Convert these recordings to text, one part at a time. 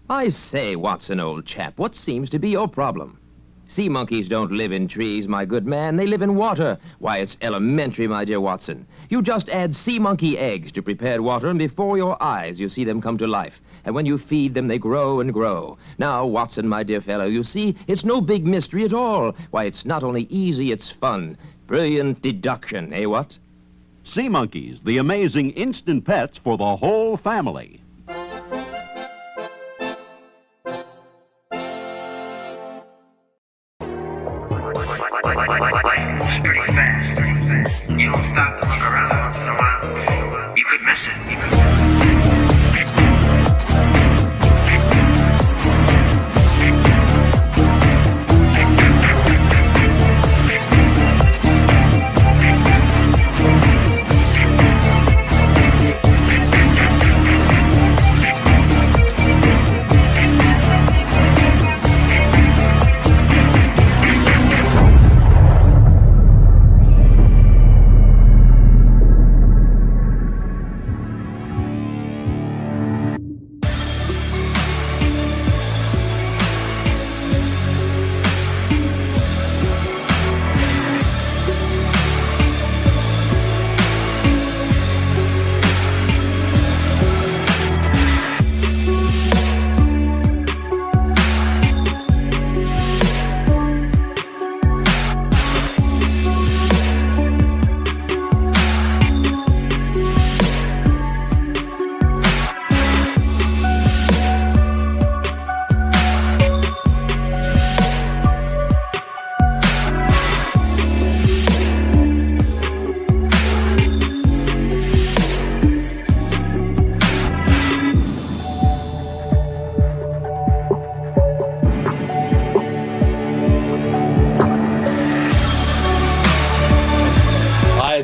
I say, Watson, old chap, what seems to be your problem? Sea monkeys don't live in trees, my good man. They live in water. Why, it's elementary, my dear Watson. You just add sea monkey eggs to prepared water, and before your eyes you see them come to life. And when you feed them, they grow and grow. Now, Watson, my dear fellow, you see, it's no big mystery at all. Why, it's not only easy, it's fun. Brilliant deduction, eh, what? Sea monkeys, the amazing instant pets for the whole family. Life moves pretty fast. You don't stop to look around once in a while. You could miss it.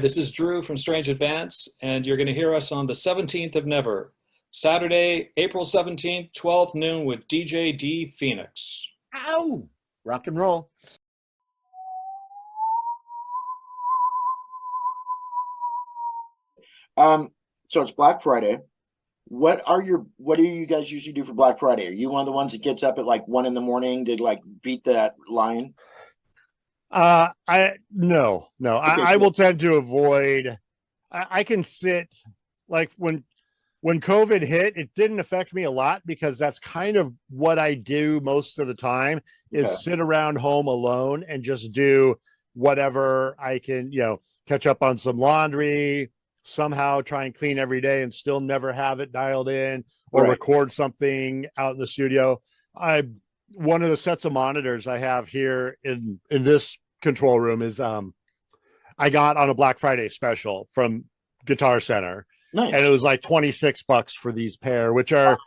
This is Drew from Strange Advance, and you're going to hear us on the 17th of Never, Saturday, April 17th, 12 noon with DJ D Phoenix. Ow! Rock and roll. So it's Black Friday. What do you guys usually do for Black Friday? Are you one of the ones that gets up at like 1 a.m. to like beat that line? No. Okay, I will tend to avoid. I can sit like when COVID hit, it didn't affect me a lot because that's kind of what I do most of the time is sit around home alone and just do whatever I can, catch up on some laundry, somehow try and clean every day and still never have it dialed in or record something out in the studio. One of the sets of monitors I have here in this control room is I got on a Black Friday special from Guitar Center. Nice. And it was like $26 for these pair, which are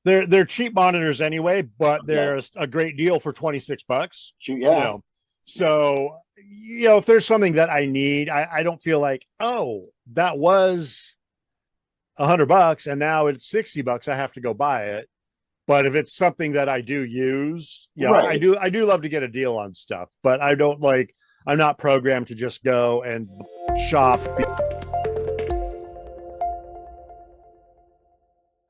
they're cheap monitors anyway, but they're a great deal for $26. Yeah. So if there's something that I need, I don't feel like, oh, that was $100 and now it's $60. I have to go buy it. But if it's something that I do use, I do love to get a deal on stuff, but I'm not programmed to just go and shop.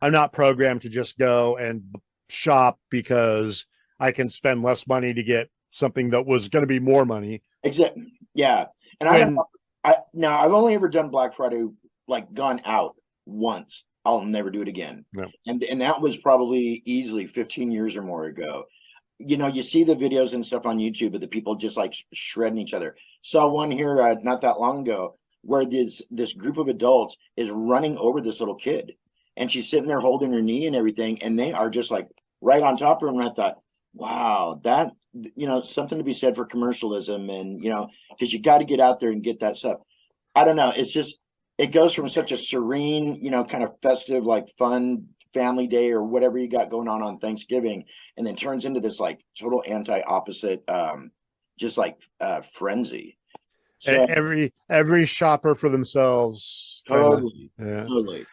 I'm not programmed to just go and shop because I can spend less money to get something that was going to be more money. Exactly. Yeah. And I've only ever done Black Friday, like gone out once. I'll never do it again. No. And that was probably easily 15 years or more ago. You see the videos and stuff on YouTube of the people just like shredding each other. Saw one here not that long ago where this group of adults is running over this little kid. And she's sitting there holding her knee and everything. And they are just like right on top of her. And I thought, wow, that, something to be said for commercialism. And, because you got to get out there and get that stuff. I don't know. It's just, it goes from such a serene, kind of festive, like fun family day or whatever you got going on Thanksgiving, and then turns into this like total anti-opposite, just like frenzy. So, every shopper for themselves. Totally. Yeah. Totally.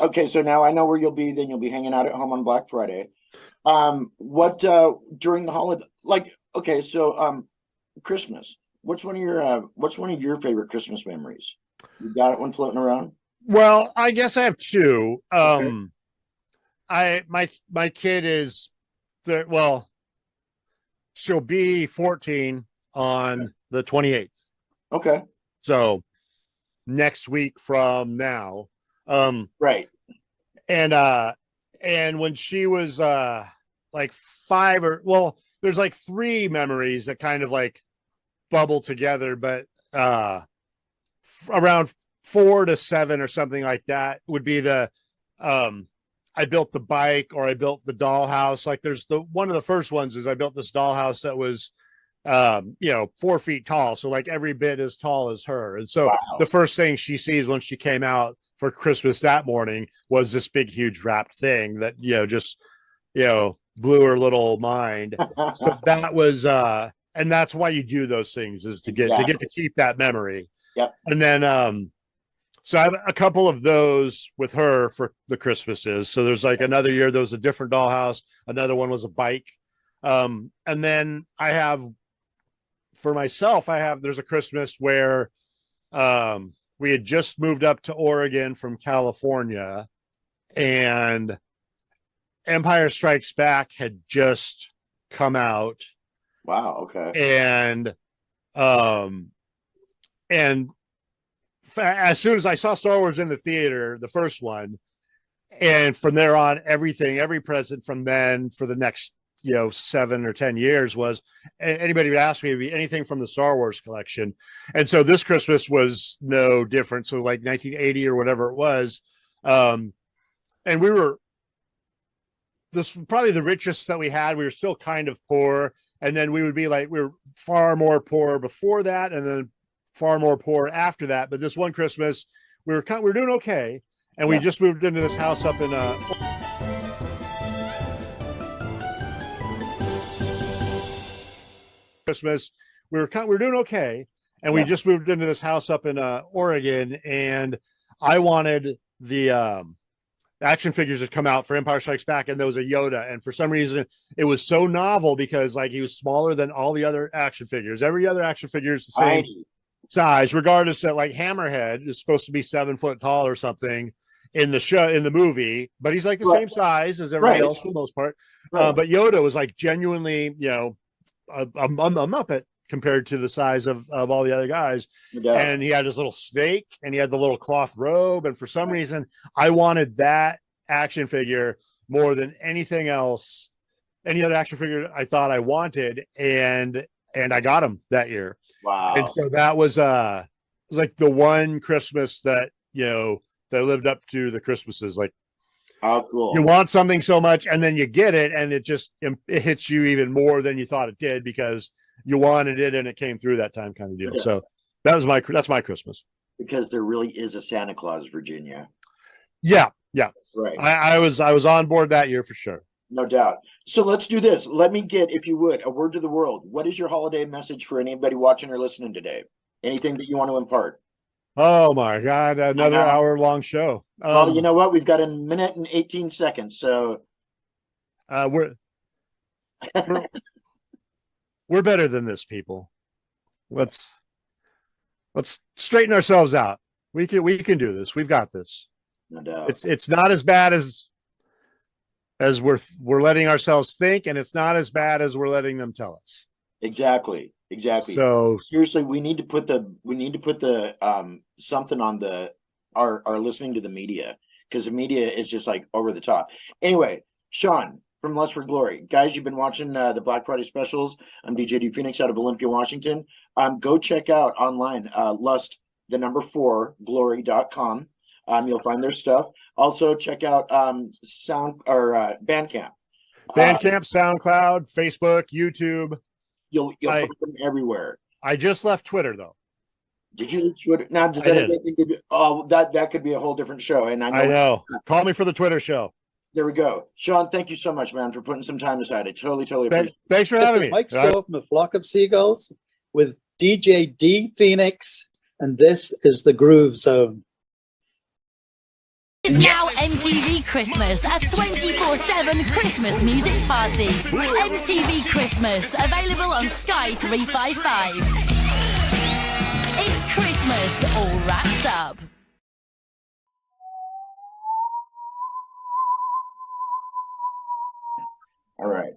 Okay, so now I know where you'll be. Then you'll be hanging out at home on Black Friday. What during the holiday? Christmas. What's one of your favorite Christmas memories? You got one floating around? Well, I guess I have two. my kid is she'll be 14 on the 28th. Okay. So next week from now. Right. And when she was like 5 there's like 3 memories that kind of like bubble together, but around 4 to 7 or something like that would be the I built the bike, or I built the dollhouse. Like there's one of the first ones is I built this dollhouse that was 4 feet tall, so like every bit as tall as her. And so the first thing she sees when she came out for Christmas that morning was this big huge wrapped thing that just blew her little mind. So that was and that's why you do those things, is to get to keep that memory. Yep. And then so I have a couple of those with her for the Christmases. So there's like another year there was a different dollhouse, another one was a bike. And then I have, for myself, there's a Christmas where we had just moved up to Oregon from California, and Empire Strikes Back had just come out. Wow. Okay. And as soon as I saw Star Wars in the theater, the first one, and from there on, every present from then for the next 7 or 10 years was, anybody would ask me, it'd be anything from the Star Wars collection. And so this Christmas was no different. So like 1980 or whatever it was. And this was probably the richest that we had. We were still kind of poor. And then we would be like, we were far more poor before that, and then far more poor after that. But this one Christmas, we were doing okay. And we just moved into this house up in Christmas. We were doing okay. And we just moved into this house up in Oregon, and I wanted the action figures that come out for Empire Strikes Back, and there was a Yoda. And for some reason, it was so novel because like he was smaller than all the other action figures. Every other action figure is the same size, regardless that like Hammerhead is supposed to be 7 foot tall or something in the movie, but he's like the same size as everybody else for the most part. But Yoda was like genuinely, a Muppet compared to the size of all the other guys. And he had his little snake, and he had the little cloth robe. And for some reason, I wanted that action figure more than anything else, any other action figure I thought I wanted. And I got him that year. Wow. And so that was like the one Christmas that, that lived up to the Christmases. Like, oh, cool. You want something so much, and then you get it, and it hits you even more than you thought it did because you wanted it and it came through that time, kind of deal. So that's my Christmas. Because there really is a Santa Claus, Virginia. Yeah. Right. I was on board that year for sure. No doubt. So let's do this. Let me get, if you would, a word to the world. What is your holiday message for anybody watching or listening today? Anything that you want to impart? Oh my God, another hour-long show. Well, you know what? We've got 1 minute and 18 seconds. So we're better than this, people. Let's straighten ourselves out. We can do this. We've got this. No doubt. It's not as bad as we're letting ourselves think, and it's not as bad as we're letting them tell us. Exactly. So seriously, we need to put the something on our listening to the media, because the media is just like over the top. Anyway, Sean from Lust for Glory, guys, you've been watching the Black Friday specials. I'm DJ D Phoenix out of Olympia, Washington. Go check out online lust4glory.com. You'll find their stuff. Also check out Bandcamp. Bandcamp, SoundCloud, Facebook, YouTube. You'll find them everywhere. I just left Twitter though. Did you leave Twitter? Now, that could be a whole different show. And I know. Call me for the Twitter show. There we go. Sean, thank you so much, man, for putting some time aside. I totally appreciate it. Thanks for having me. Mike Stowe from the Flock of Seagulls with DJ D Phoenix, and this is the Groove Zone. It's now MTV Christmas, a 24/7 Christmas music party. MTV Christmas, available on Sky 355. It's Christmas, all wrapped up. All right.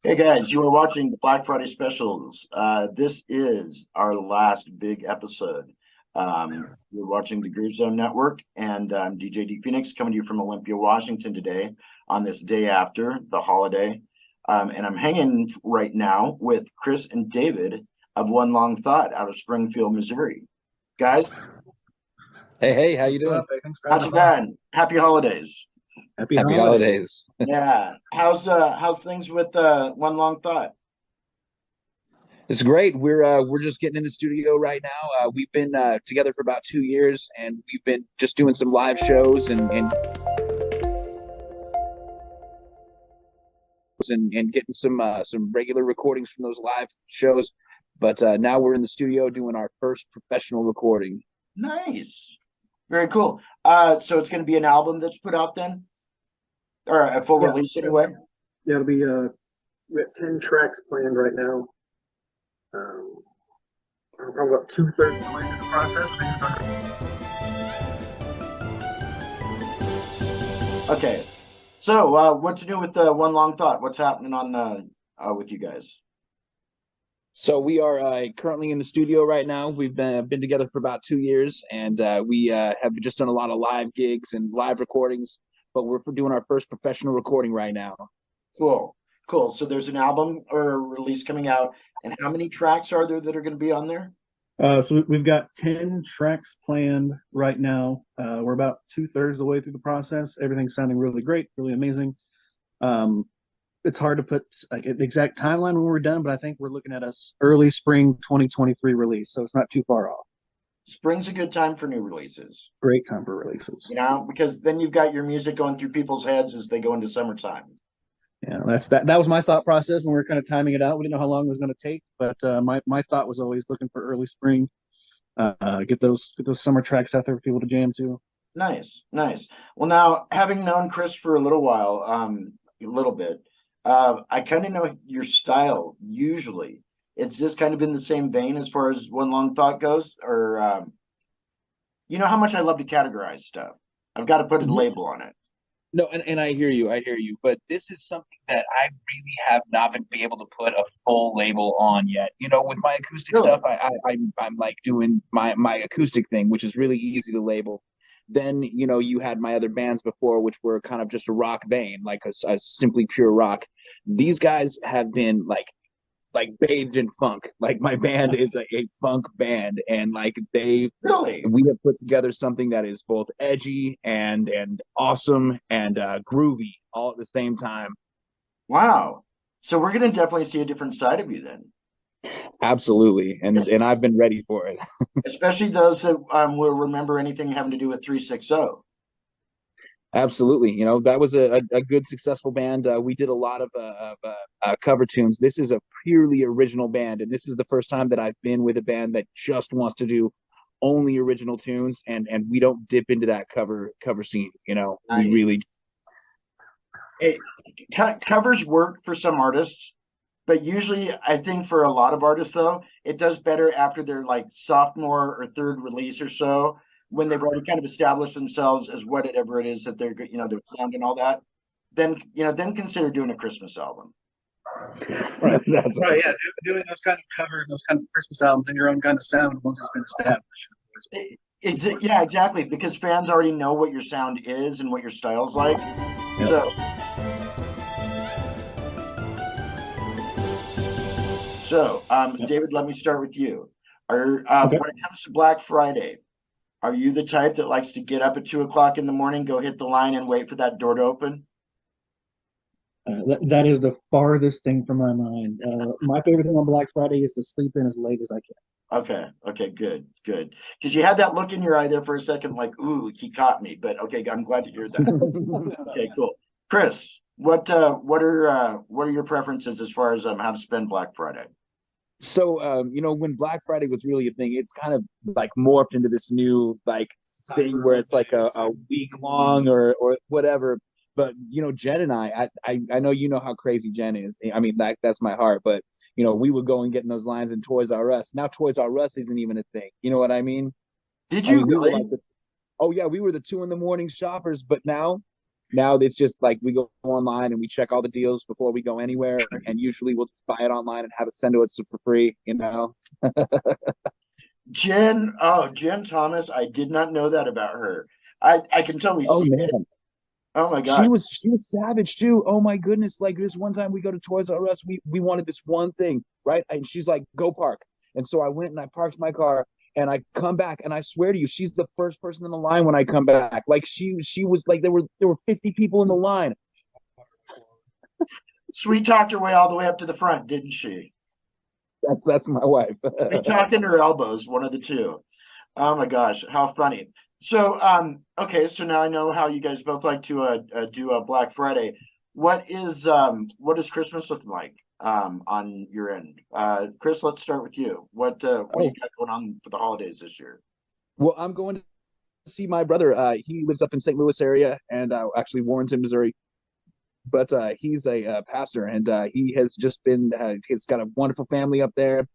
Hey guys, you are watching the Black Friday specials. This is our last big episode. You're watching the Groove Zone Network, and I'm DJ D Phoenix coming to you from Olympia, Washington today on this day after the holiday. And I'm hanging right now with Chris and David of One Long Thought out of Springfield, Missouri. Guys. Hey, how you doing? Not too bad. Happy holidays. Happy holidays. Yeah. How's things with One Long Thought? It's great. We're just getting in the studio right now. We've been together for about 2 years, and we've been just doing some live shows and getting some regular recordings from those live shows. But now we're in the studio doing our first professional recording. Nice. Very cool. So it's going to be an album that's put out then? Or a full release anyway? Yeah, it'll be, we have 10 tracks planned right now. We're probably about 2/3 of the way through the process. Okay. So what's new with One Long Thought? What's happening on with you guys? So we are currently in the studio right now. We've been together for about 2 years, and we have just done a lot of live gigs and live recordings, but we're doing our first professional recording right now. Cool. So there's an album or a release coming out, and how many tracks are there that are going to be on there? So we've got 10 tracks planned right now. We're about 2/3 of the way through the process. Everything's sounding really great, really amazing. It's hard to put like an exact timeline when we're done, but I think we're looking at a early spring 2023 release, so it's not too far off. Spring's a good time for new releases. Great time for releases. You know, because then you've got your music going through people's heads as they go into summertime. Yeah, that was my thought process when we were kind of timing it out. We didn't know how long it was going to take, but my thought was always looking for early spring. Get those summer tracks out there for people to jam to. Nice. Well, now having known Chris for a little while, a little bit, I kind of know your style usually. It's just kind of in the same vein as far as One Long Thought goes, or you know how much I love to categorize stuff. I've got to put a label on it. No, and I hear you, but this is something that I really have not been able to put a full label on yet. You know, with my acoustic stuff, I'm like doing my acoustic thing, which is really easy to label. Then, you know, you had my other bands before, which were kind of just a rock vein, like a simply pure rock. These guys have been like bathed in funk. Like my band is a funk band, and like we have put together something that is both edgy and awesome and groovy all at the same time. Wow. So we're going to definitely see a different side of you then. Absolutely. And I've been ready for it. Especially those that will remember anything having to do with 360. Absolutely. You know, that was a good, successful band. We did a lot of cover tunes. This is a purely original band, and this is the first time that I've been with a band that just wants to do only original tunes, and we don't dip into that cover scene. You know, nice. We really. Covers work for some artists, but usually I think for a lot of artists, though, it does better after their like sophomore or third release or so, when they've already kind of established themselves as whatever it is that they're, you know, their sound and all that. Then consider doing a Christmas album. Right. That's right. Yeah, doing those kind of covers, those kind of Christmas albums in your own kind of sound once it's been established. Yeah, exactly. Because fans already know what your sound is and what your style's like. Yep. So, David, let me start with you. When it comes to Black Friday, are you the type that likes to get up at 2 o'clock in the morning, go hit the line, and wait for that door to open? That is the farthest thing from my mind. My favorite thing on Black Friday is to sleep in as late as I can. Okay, good. Because you had that look in your eye there for a second, like, ooh, he caught me. But okay, I'm glad to hear that. Okay, cool. Chris, what are your preferences as far as how to spend Black Friday? So, you know, when Black Friday was really a thing, it's kind of like morphed into this new like thing where it's like a week long or whatever. But, you know, Jen and I know you know how crazy Jen is. I mean, that's my heart. But, you know, we would go and get in those lines in Toys R Us. Now Toys R Us isn't even a thing. You know what I mean? Did you really? Oh, yeah, we were the 2 in the morning shoppers. But now Now it's just like we go online and we check all the deals before we go anywhere, and usually we'll just buy it online and have it sent to us for free, you know. Jen Thomas, I did not know that about her. I can totally see it. Oh my god. She was savage too. Oh my goodness. Like this one time we go to Toys R Us, we wanted this one thing, right? And she's like, go park. And so I went and I parked my car and I come back, and I swear to you, she's the first person in the line when I come back. Like she was like, there were 50 people in the line. Sweet talked her way all the way up to the front, didn't she? That's my wife. We talked in her elbows, one of the two. Oh my gosh, how funny. So okay, so now I know how you guys both like to do a Black Friday. What is Christmas looking like on your end? Chris, let's start with you. What do you got going on for the holidays this year? Well, I'm going to see my brother. He lives up in St. Louis area, and actually Warrenton, Missouri. But he's a pastor, and he has just been. He's got a wonderful family up there,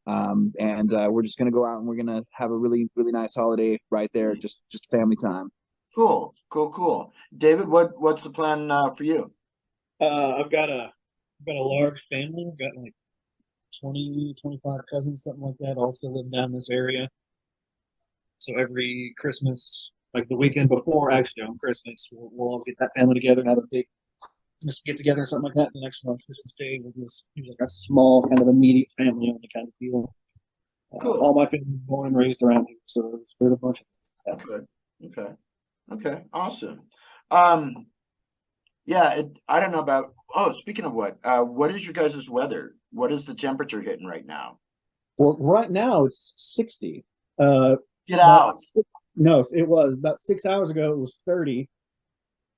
and we're just gonna go out and we're gonna have a really, really nice holiday right there, just family time. Cool. David, what's the plan for you? I've got a large family. I've got like 20, 25 cousins, something like that, also live down this area. So every Christmas, like the weekend before, actually on Christmas, we'll all get that family together and have a big just get together or something like that. The next one on Christmas Day with this like a small kind of immediate family only kind of deal. Cool. All my family's born and raised around here, so there's a bunch of stuff. Okay, awesome. Yeah, I don't know about. Oh, speaking of what is your guys' weather? What is the temperature hitting right now? Well, right now it's 60. Get out. No, it was about 6 hours ago. It was 30,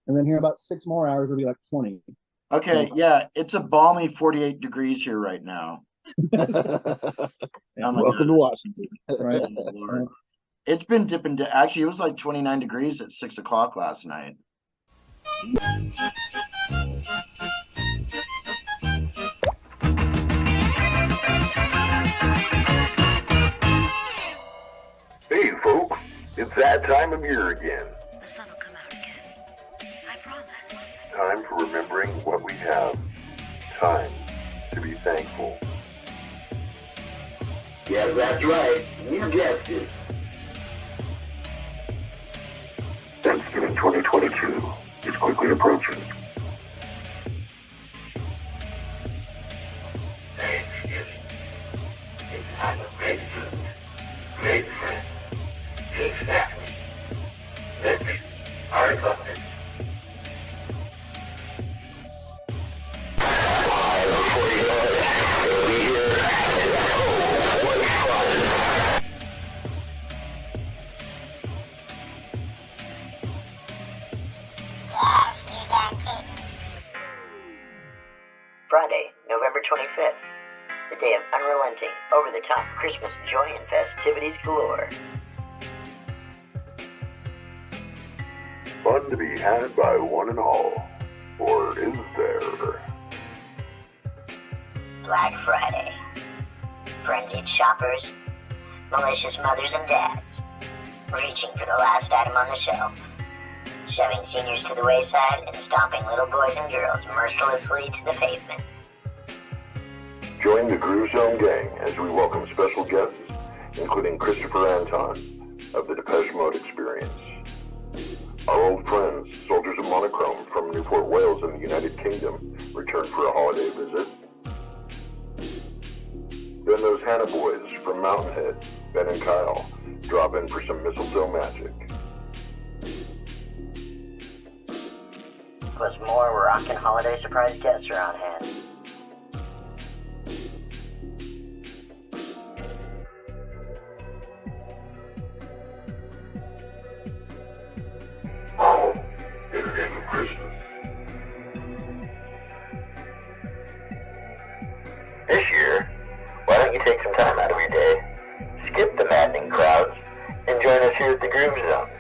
and then here about 6 more hours it'll be like 20. Okay, yeah, it's a balmy 48 degrees here right now. Welcome to Washington. Right. It's been dipping. Actually, it was like 29 degrees at 6 o'clock last night. Hey, folks, it's that time of year again. The sun will come out again. I promise. Time for remembering what we have. Time to be thankful. Yeah, that's right. You guessed it. Thanksgiving 2022 is quickly approaching. Thanksgiving. It's time of great food, great friends, big family. Let's hard bucket. Friday, November 25th, the day of unrelenting, over-the-top Christmas joy and festivities galore. Fun to be had by one and all, or is there? Black Friday. Frenzied shoppers, malicious mothers and dads, reaching for the last item on the shelf, shoving seniors to the wayside and stomping little boys and girls mercilessly to the pavement. Join the Groove Zone gang as we welcome special guests, including Christopher Anton of the Depeche Mode Experience. Our old friends, Soldiers of Monochrome from Newport, Wales in the United Kingdom, return for a holiday visit. Then those Hannah boys from Mountainhead, Ben and Kyle, drop in for some mistletoe magic. Plus more rockin' holiday surprise guests are on hand. This year, why don't you take some time out of your day, skip the maddening crowds, and join us here at the Groove Zone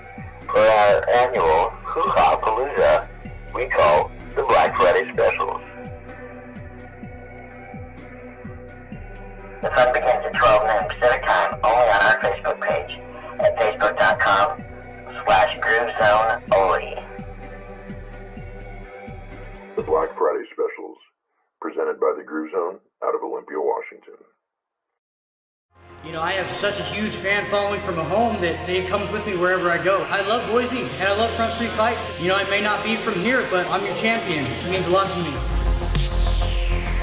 for our annual Hoo-Ha Palooza we call the Black Friday Specials. The fun begins at 12 noon Pacific Time only on our Facebook page at facebook.com/GrooveZoneOly. Black Friday specials, presented by the Groove Zone out of Olympia, Washington. You know, I have such a huge fan following from a home that it comes with me wherever I go. I love Boise, and I love Front Street Fights. You know, I may not be from here, but I'm your champion. It means a lot to me.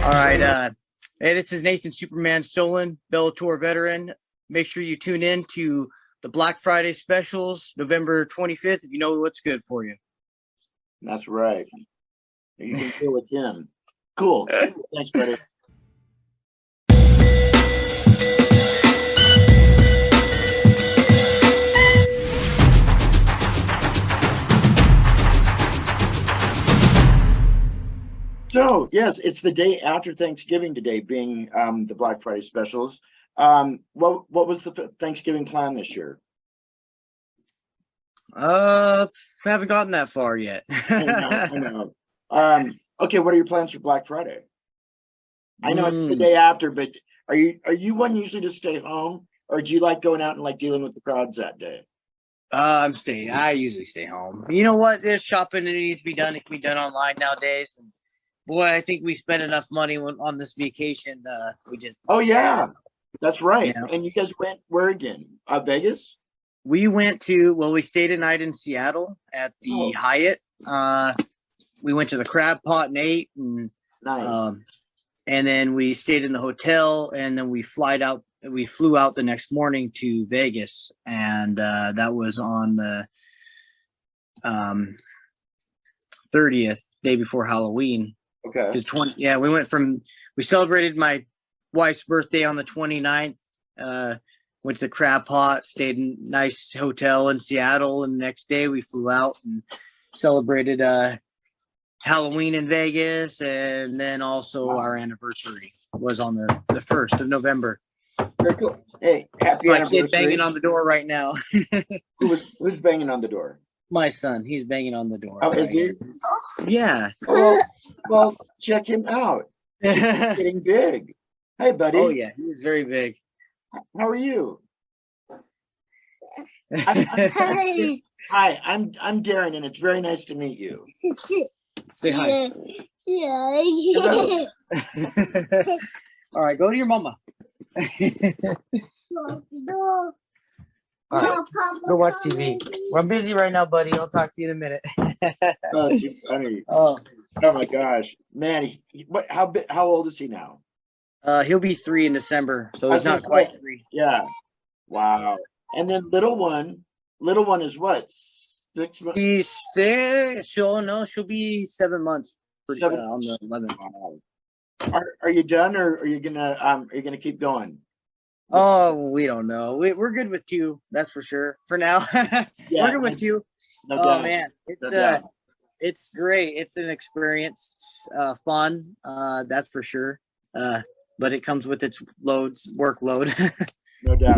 All right, hey, this is Nathan Superman Stolen, Bellator veteran. Make sure you tune in to the Black Friday specials, November 25th, if you know what's good for you. That's right. You can deal with him. Cool. Thanks, buddy. So, yes, it's the day after Thanksgiving today, being the Black Friday specials. What was the Thanksgiving plan this year? We haven't gotten that far yet. I know. Okay, what are your plans for Black Friday? I know it's the day after, but are you one usually to stay home, or do you like going out and like dealing with the crowds that day? I'm staying. I usually stay home. You know what? There's shopping that needs to be done. It can be done online nowadays. And boy, I think we spent enough money on this vacation. We just. Oh yeah, that's right. You know? And you guys went where again? Vegas. We went to. Well, we stayed a night in Seattle at the Hyatt. We went to the Crab Pot and ate, and nice. And then we stayed in the hotel, and then we flew out the next morning to Vegas, and that was on the 30th, day before Halloween. Okay. We celebrated my wife's birthday on the 29th. Went to the Crab Pot, stayed in a nice hotel in Seattle, and the next day we flew out and celebrated Halloween in Vegas, and then also our anniversary was on the 1st of November. Very cool. Hey, happy my anniversary. kid banging on the door right now. Who's banging on the door? My son. He's banging on the door. Oh, is he? Yeah. Well, check him out. He's getting big. Hey, buddy. Oh yeah, he's very big. How are you? Hi, I'm Darren, and it's very nice to meet you. Say hi. All right, go to your mama. All right, go watch TV. Well, I'm busy right now, buddy. I'll talk to you in a minute. Oh, too funny. Oh my gosh, man! How old is he now? He'll be 3 in December, so he's not quite 3. Yeah. Wow. And then little one is what? 6 months. He's 6. She'll be 7 months. On the 11th. Wow. Are you done, or are you gonna keep going? Oh, we don't know. We're good with 2. That's for sure. For now, Yeah, we're good with 2. No Oh doubt. man, No doubt. it's great. It's an experience. It's fun. That's for sure. But it comes with its workload. No doubt.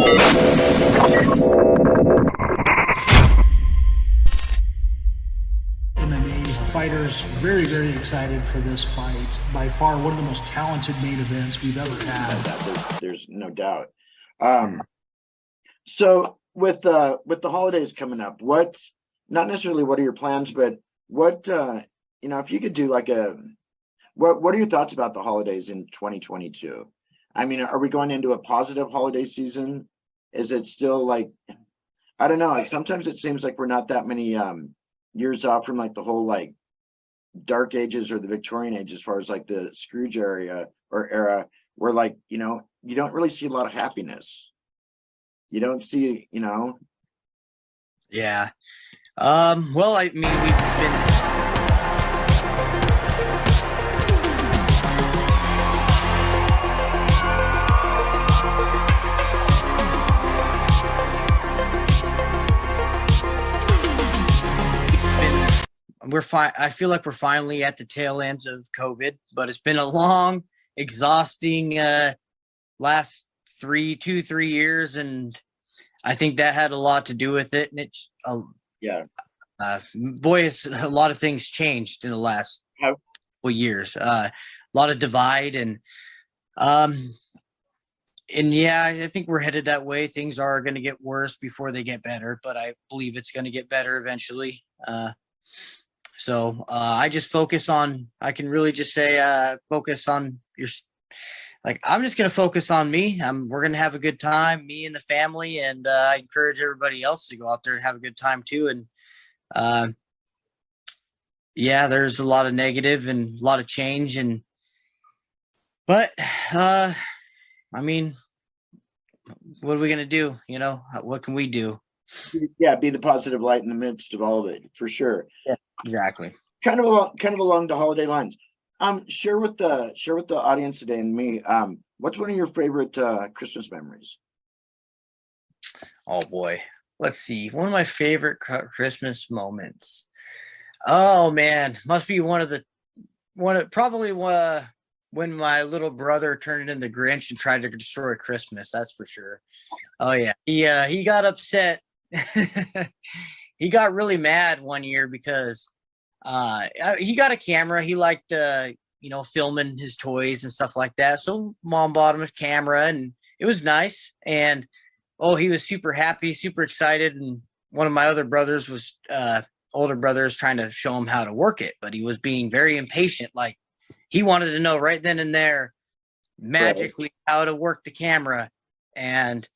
MMA fighters very, very excited for this fight. By far, one of the most talented main events we've ever had. There's no doubt. So with the holidays coming up, not necessarily what are your plans, but what if you could do like what are your thoughts about the holidays in 2022? I mean, are we going into a positive holiday season? Is it still like, I don't know. Sometimes it seems like we're not that many years off from like the whole like dark ages or the Victorian age, as far as like the Scrooge era, where like, you don't really see a lot of happiness. You don't see, Yeah. Well, I mean, we've been. We're fine. I feel like we're finally at the tail ends of COVID, but it's been a long, exhausting last 3 years, and I think that had a lot to do with it. And it's boy, it's a lot of things changed in the last couple years. A lot of divide, and yeah, I think we're headed that way. Things are going to get worse before they get better, but I believe it's going to get better eventually. So I just focus on, I can really just say, focus on your, like, I'm just going to focus on me. We're going to have a good time, me and the family. And I encourage everybody else to go out there and have a good time too. And yeah, there's a lot of negative and a lot of change. But I mean, what are we going to do? You know, what can we do? Yeah, be the positive light in the midst of all of it, for sure. Yeah, exactly. Kind of along the holiday lines. Share with the audience today and me. What's one of your favorite Christmas memories? Oh boy, let's see. One of my favorite Christmas moments. Oh man, must be probably when my little brother turned into Grinch and tried to destroy Christmas. That's for sure. Oh yeah, he got upset. He got really mad one year because he got a camera. He liked filming his toys and stuff like that. So mom bought him a camera and it was nice. And he was super happy, super excited. And one of my other brothers was older brothers trying to show him how to work it, but he was being very impatient. Like he wanted to know right then and there magically how to work the camera. And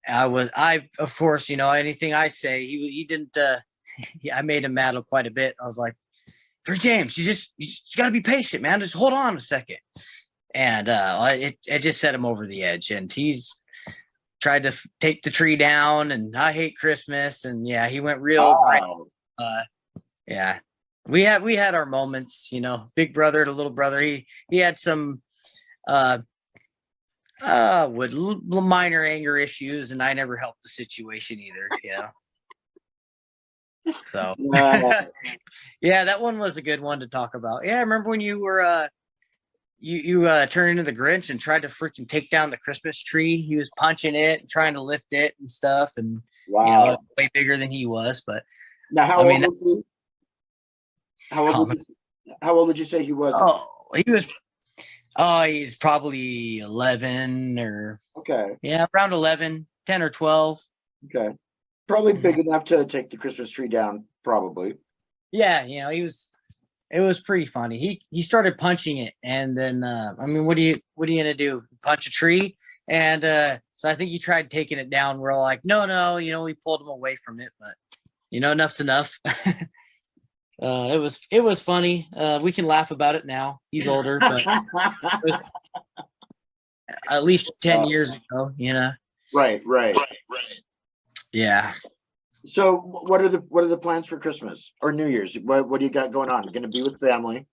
of course, anything I say, he didn't, I made him mad quite a bit. I was like, for James, you just got to be patient, man. Just hold on a second. And it just set him over the edge. And he's tried to take the tree down, and I hate Christmas. And yeah, he went real. Yeah, we had our moments, big brother to little brother. He had some with minor anger issues, and I never helped the situation either. So yeah, that one was a good one to talk about. Yeah, I remember when you were you turned into the Grinch and tried to freaking take down the Christmas tree. He was punching it and trying to lift it and stuff, and way bigger than he was. But now, how old was he? How old would you say he was? He's probably 11 or okay. Yeah, around 11, 10 or 12. Okay. Probably big enough to take the Christmas tree down, probably. Yeah, it was pretty funny. He started punching it, and then what are you gonna do? Punch a tree? And so I think he tried taking it down. We're all like, no, we pulled him away from it, but enough's enough. It was funny. We can laugh about it now. He's older, but it was at least 10 years ago, Right. Yeah. So what are the plans for Christmas or New Year's? What do you got going on? You're going to be with family?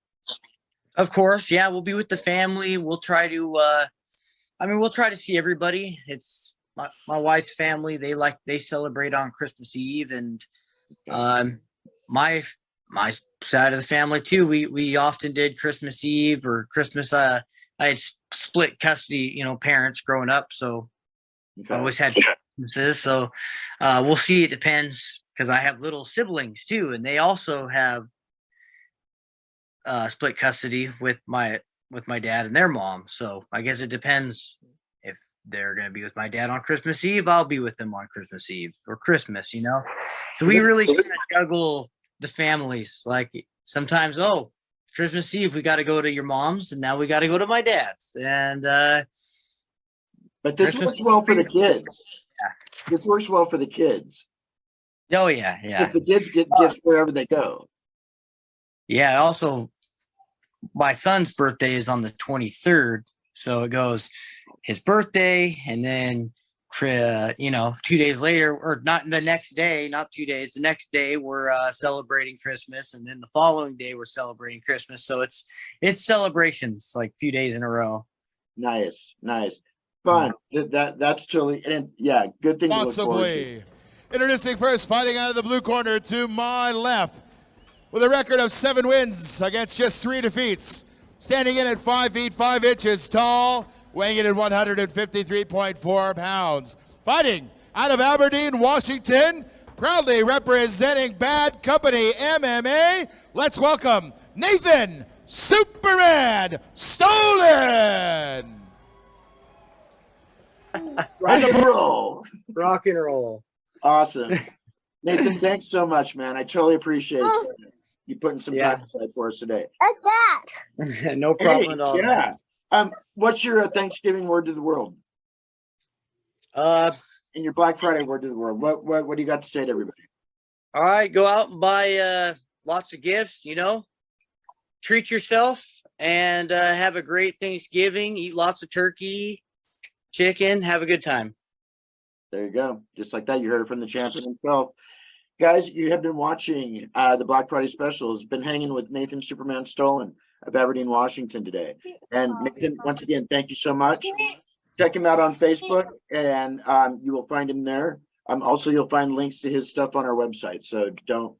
Of course. Yeah, we'll be with the family. We'll try to we'll try to see everybody. It's my wife's family. They celebrate on Christmas Eve, and my side of the family too. We often did Christmas Eve or Christmas. I had split custody, parents growing up, so I always had Christmases. So we'll see. It depends, because I have little siblings too, and they also have split custody with my dad and their mom. So I guess it depends. If they're going to be with my dad on Christmas Eve, I'll be with them on Christmas Eve or Christmas. So we really kind of juggle the families. Like sometimes, Christmas Eve we got to go to your mom's, and now we got to go to my dad's. And but this works well for the kids. Yeah. This works well for the kids. Oh yeah. Because the kids get gifts wherever they go. Yeah. Also, my son's birthday is on the 23rd, so it goes his birthday, and then 2 days later, or not the next day, not 2 days. The next day we're celebrating Christmas, and then the following day we're celebrating Christmas. So it's celebrations like a few days in a row. Nice. Fun. That's totally, and yeah, good thing. Responsibly. Introducing first, fighting out of the blue corner to my left, with a record of 7 wins against just 3 defeats, standing in at 5 feet 5 inches tall, weighing in at 153.4 pounds. Fighting out of Aberdeen, Washington, proudly representing Bad Company MMA, let's welcome Nathan Superman Stolen! Rock and roll. Awesome. Nathan, thanks so much, man. I totally appreciate it. you putting some time aside for us today. What's that? No problem at all. Yeah. What's your Thanksgiving word to the world? And your Black Friday word to the world. What do you got to say to everybody? All right, go out and buy lots of gifts, you know. Treat yourself and have a great Thanksgiving. Eat lots of turkey, chicken, have a good time. There you go. Just like that, you heard it from the champion himself. Guys, you have been watching the Black Friday special. It's been hanging with Nathan Superman Stolen of Aberdeen, Washington today. And Nathan, once again, thank you so much. Check him out on Facebook, and you will find him there. Also, you'll find links to his stuff on our website. So don't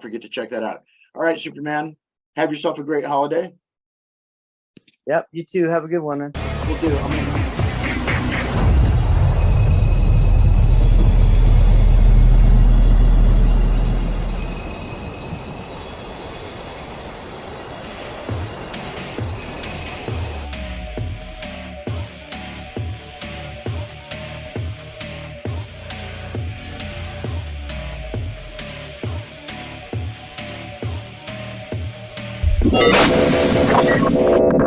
forget to check that out. All right, Superman, have yourself a great holiday. Yep, you too. Have a good one, man. We'll do. Thank you.